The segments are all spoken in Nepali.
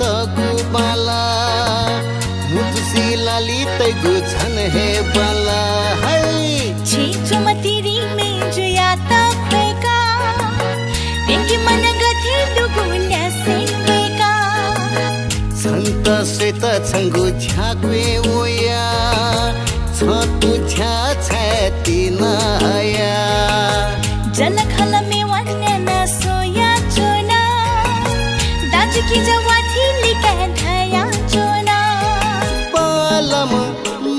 तगुबाला मुझसी ललित गुछन है बाला है छिचुमतिरी में जुया तख्वेका बेंकी मन गथि दुगुन्या सेका संत श्वेत छंगु झ्याक्वे ओया छतु झ्या छाती नया जलखल में वन्य न सोया चोना दाजु की जवाथी लिका धया चोना बालम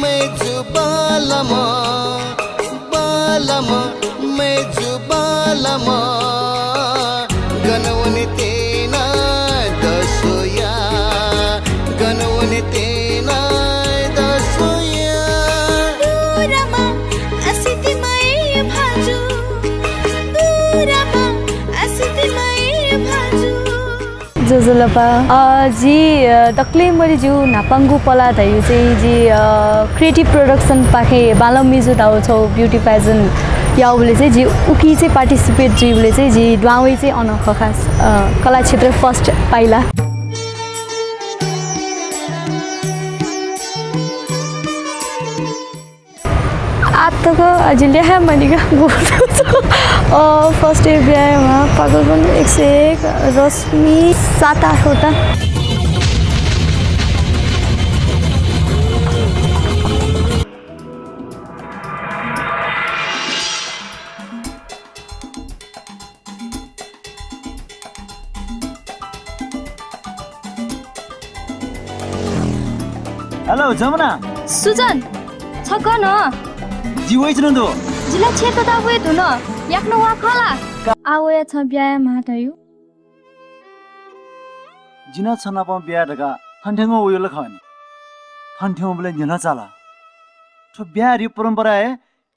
मेजु बालम बालम मेजु बालम गनवने तेना दसोया गनवने तेना दसोया दूरमा असितिमय भाजु दूरमा असितिमय भाजु जोजोलपा जी तक्ले मैले जो नापाङ्गु पला धैउ चाहिँ जी क्रिएटिभ प्रोडक्सन पाखे बालम मिजु दाउ छौ ब्युटी पेजन याउले चाहिँ जी उकी चाहिँ पार्टिसिपेट जीवले चाहिँ जी द्वावै चाहिँ अनख खास कला क्षेत्र फर्स्ट पाइला आत्तको अझिले मनिका फर्स्ट इयर बिहामा पागल पनि 101 रश्मि 7-8 वटा हेलो जमुना सुजन छक्क न जीवै छनदो जिला क्षेत्र ता वे धुन याक्न वा खला आवया छ ब्याया माटयु जिना छना प बिया ढका थन्ठेङो उयो लखने थन्ठेङो बले जना चाला तो बिया रि परम्परा है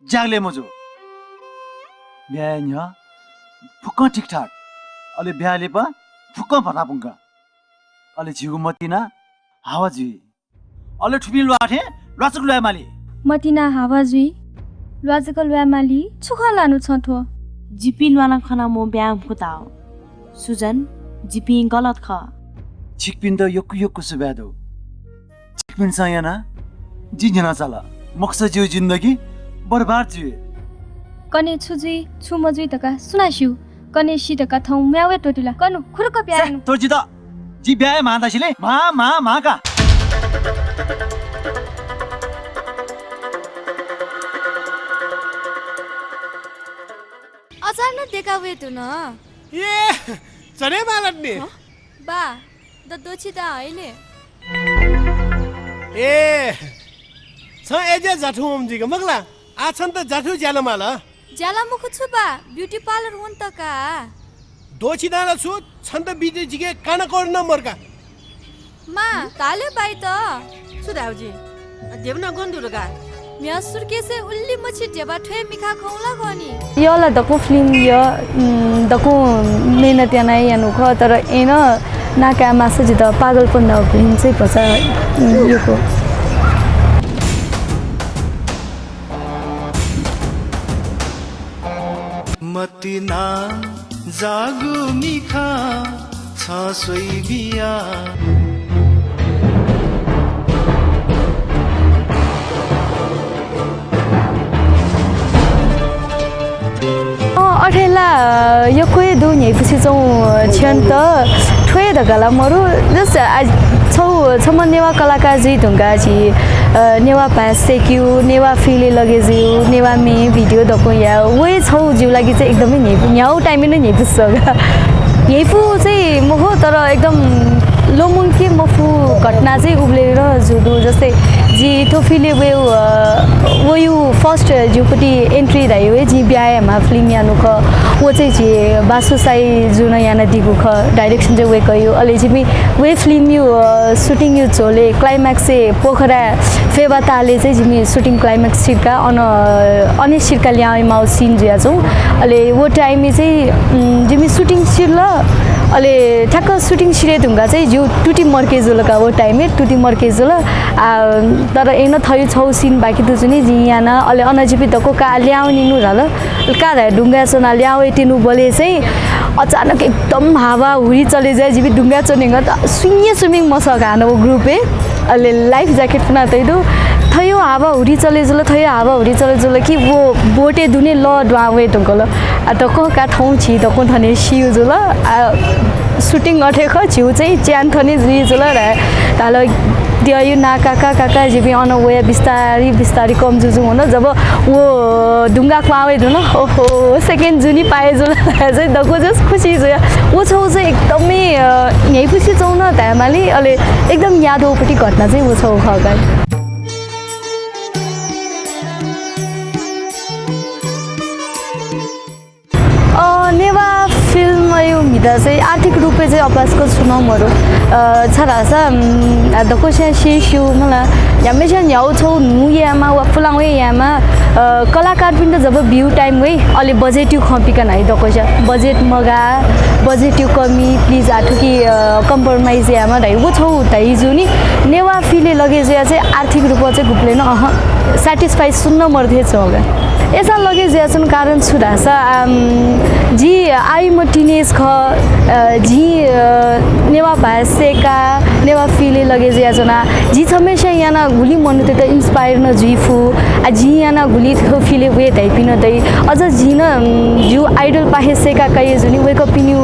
जागले मजो बिया न्य फुक्क ठीक ठाक अले बियाले प फुक्क भना पुंगा अले जिगु मतिना हावा जी अले ठुपी लुआथे लचक लुआ माली मतिना हावा जुई लुआजक लुआ माली छुख लानु छथो जिपी लुआना खना मो ब्याम खुताओ सुजन जिपी गलत ख छिकपिन त योकु योकु सुब्यादो छिकपिन सायना जी जना चाला मक्सद जिउ जिन्दगी बर्बाद जिउ कने छुजी छुमजुई तका सुनासिउ कने सी तका थौ म्यावे टोटिला कनु खुरक प्यानु तोर जी त जी ब्याए मादासिले मा का अचानक देखा हुए तू ना ये चने मालत नि बा द दोची दा आइले ए छ एजे जाठु मम्जी ग मगला आछन त जाठु ज्याला माला ज्याला मुख छु बा ब्यूटी पार्लर हुन त का दोची दाला छु छन त बिजे जिगे काना कोर नम्बर का मा ताले बाई त सुदाउजी देवना गन्धु रगा म्या सुर्केसे उल्ली मछि जेबा ठे मिखा खौला गनी योला दको फिल्म यो दको मेहनत याना यानु ख तर एन नाका मासे जित पागलपन द फिल्म चाहिँ पसा योको मतिना जागु मिखा छ सोई बिया अठेला यो कोही दु पछि चाहिँ छन त ठोए ढकाला मरु जस छौ छम नेवा कलाकार जी ढुंगा जी नेवा पास सेक्यु नेवा फिले लगे जिउ नेवा मे भिडियो दको या वे छौ जिउ लागि चाहिँ एकदमै न्याउ टाइम नै नेपुसगा येफु चाहिँ मोह तर एकदम लोमुङ्के मफु घटना चाहिँ उब्लेर जुदु जस्तै जी थोफिले वो यु फर्स्ट जुपटी एन्ट्री दायो है जी बिहामा फिल्म यानु ख वो चाहिँ जी बासु साई जुन याना दिगु ख डाइरेक्सन चाहिँ वे कयो अले जिमी वे फिल्म यु शूटिङ यु झोले क्लाइम्याक्स चाहिँ पोखरा फेबाताले चाहिँ जिमी शूटिङ क्लाइम्याक्स सिरका अनि सिरका ल्याए माउ सिन जिया छौ अले वो टाइम चाहिँ जिमी शूटिङ सिर ल अले ठ्याक्क शूटिङ सिरे ढुङ्गा चाहिँ जिउ टुटी मर्केजुलका वो टाइममे टुटी मर्केजुल तर एन थयो छौ सिन बाकी त जुनी जियाना अले अनजिपि तको का ल्याउनिनु झाल का ढुङ्गा सोना ल्याउ तिनु बोले चाहिँ अचानक एकदम हावा हुरी चले जाए जीबी डुंगा चनेगा तो स्विमिंग मसका वो ग्रुप है अले लाइफ जैकेट पना तैदो थयो हावा हुरी चले जले थयो हावा हुरी चले जले कि वो बोटे दुने ल ड्वावे तो गलो आ तो को का ठाउँ छि तो को थने सिउ जल सुटिङ अठेख छिउ चाहिँ च्यान थने जि जल र तालो दियो ना काका जीबी अन वे बिस्तारी कम जुजु हुन जब वो डुंगा पावे दु न ओहो सेकेन्ड जुनी पाए जल चाहिँ दको जस खुसी छ वो छौ चाहिँ एकदमै यही खुसी छौ न तामाली अले एकदम यादौपटी घटना चाहिँ वो छौ खगा नेवा फिल्म यो मिदा चाहिँ आर्थिक रूपले चाहिँ अपासको सुनमहरु छरासा दकोसे शिशु मला यामेशन याउ छौ नुयामा वा फुलाङवे यामा कलाकार पनि जब भ्यू टाइम वे अलि बजेटिव खपिका नाइ दकोसे बजेट मगा बजेटिव कमी प्लिज आठुकी कम्प्रोमाइज यामा दाइ वो छौ दाइ जुनी नेवा फिले लगे चाहिँ आर्थिक रूपमा चाहिँ गुप्लेन सैटिस्फाई सुन्न मर्थे छगा ऐसा लगे जैसन कारण सुधासा जी आई म टिनेज ख जी नेवा भाषेका नेवा फिले लगे जैसना जी हमेशा याना गुली मनुते त इंस्पायर न जुइफु आ जी याना गुली थो फिले वे धाइपिन दई अझ जी न जो आइडल पाहेसेका कय जुनी वेक पिन्यु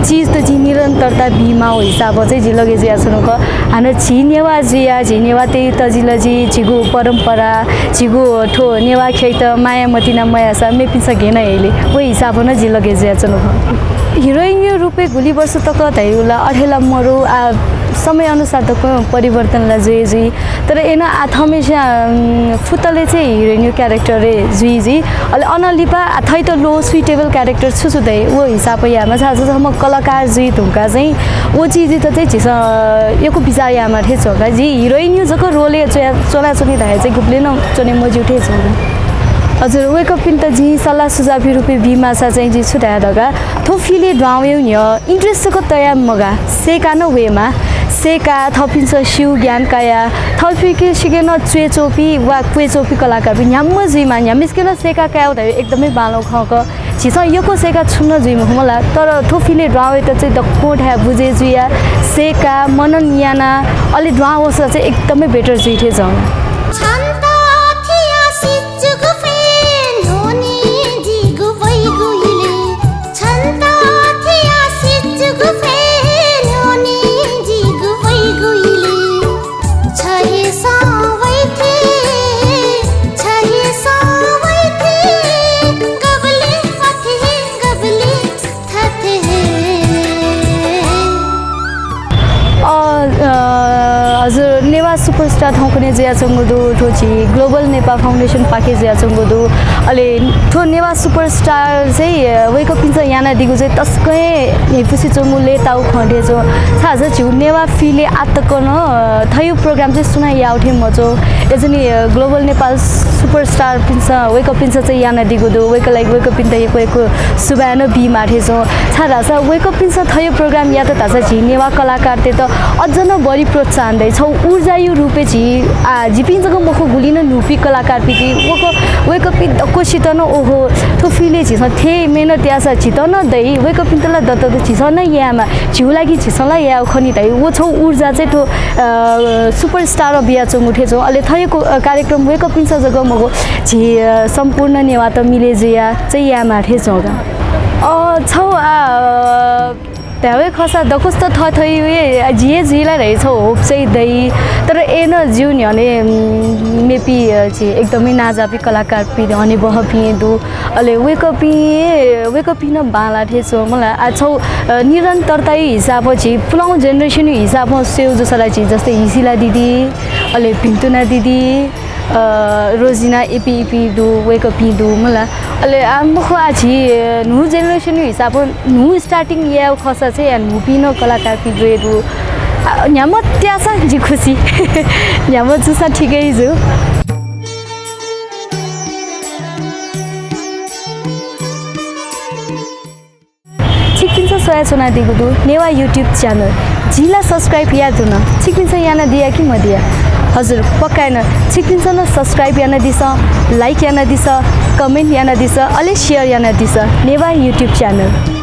चीज त जी निरन्तरता बीमा हो हिसाब चाहिँ जी लगे जैसन ख हान छी नेवा जिया जी नेवा ते तजिल जी छिगु परम्परा छिगु ठो नेवा खेत माया मतिना मयासा मेपिसा घेन हेले वो हिसाब न जी लगे जैसन हिरोइन यो रूपे गुली वर्ष तक तैला अठेला मरो समय अनुसार तक परिवर्तनलाई जुई जुई तर एना हमेशा फुतले चाहिँ हिरोइन यो क्यारेक्टर रे जुई जी अले अनलिपा थै त लो सुइटेबल क्यारेक्टर छुछुदै वो हिसाब यामा छ जसम्म कलाकार जुई धुका चाहिँ वो चीज त चाहिँ छिस योको बिचार यामा ठे छ जी हिरोइन यो जको रोले चला चली धाए चाहिँ गुप्ले न चने मजु ठे छ हजुर वेकअप पिन त जी सल्लाह सुझाव रूपे बीमा सा चाहिँ जी छुटाया दगा थो फिले ड्वाउयो नि इन्ट्रेस्ट को तया मगा सेका न वेमा सेका थपिन्छ शिव ज्ञान काया थपिके सिकेन चेचोपी वा क्वेचोपी कलाकार पनि न्याम जिमा न्यामिस्केन सेका काया त एकदमै बालो खक छिस योको सेका छुन्न जुइम होला तर थो फिले ड्वावे त चाहिँ दक्को ठ्या बुझे जुया सेका मनन याना अलि ड्वावस चाहिँ एकदमै बेटर जुइथे छ हजुर नेवा सुपरस्टार ठाउँकुने जिया चंगुदु ठोची ग्लोबल नेपाल फाउन्डेसन पाके जिया चंगुदु अले ठो नेवा सुपरस्टार चाहिँ वेकअप पिन्छ याना दिगु चाहिँ तस्कै हेपुसी चंगुले ताउ खडे जो साज छु नेवा फिले आतकन थयु प्रोग्राम चाहिँ सुना याउठे मजो Ejani global Nepal superstar पिन्छ wake up पिन्छ चाहिँ याना दिगु दु वेकअप पिन्छ एको सुबानो बी माठे जो साजा वेकअप पिन्छ थयु प्रोग्राम या त तासा झि नेवा कलाकार ते त अझन बढी प्रोत्साहन दै छौ ऊर्जा यो रूपे झि झिपिन्छको मखो गुलिन नुपी कलाकार पिति वको वेकअप पिन दकोसित न ओहो थो फिले झि थे मेहनत यासा छित न दै वेकअप पिन तला दत झि न यामा झिउ लागि झिसला या खनि दै वो छौ ऊर्जा चाहिँ तो सुपरस्टार बिया चंगुठे छौ अले थयको कार्यक्रम वेकअप पिन जग मगो झि सम्पूर्ण नेवा त मिले जिया चाहिँ या माठे छौगा छौ त्यावे खसा दकुस्त थथै जिए जिला रहेछ होप चाहिँ दै तर एन जिउ नि हने मेपी चाहिँ एकदमै नाजापी कलाकार पि हने बह पिए दु अले वेकअप न बाला थेछो मलाई छौ निरन्तरता हिसाब चाहिँ पुलाउ जेनेरेसन हिसाबमा सेउ जसलाई चाहिँ जस्तै हिसिला दिदी अले पिन्तुना दिदी रोजिना एपी दु वेकअप दु मलाई अले मुख आछि नु जेनेरेसन हिसाब नु स्टार्टिङ या खसा चाहिँ नु पिनो कलाकार पिदु न्याम त्यासा जी खुसी न्याम जुसा ठिकै छु छिकिन्छ सोया सोना दिगु दु नेवा युट्युब च्यानल जिला सब्स्क्राइब याद हुन छिकिन्छ याना दिया कि म दिया हजुर पक्का न छिकिन्छ न सब्स्क्राइब याना दिस लाइक याना दिस कमेन्ट याना दिस अले शेयर याना दिस नेवा युट्युब च्यानल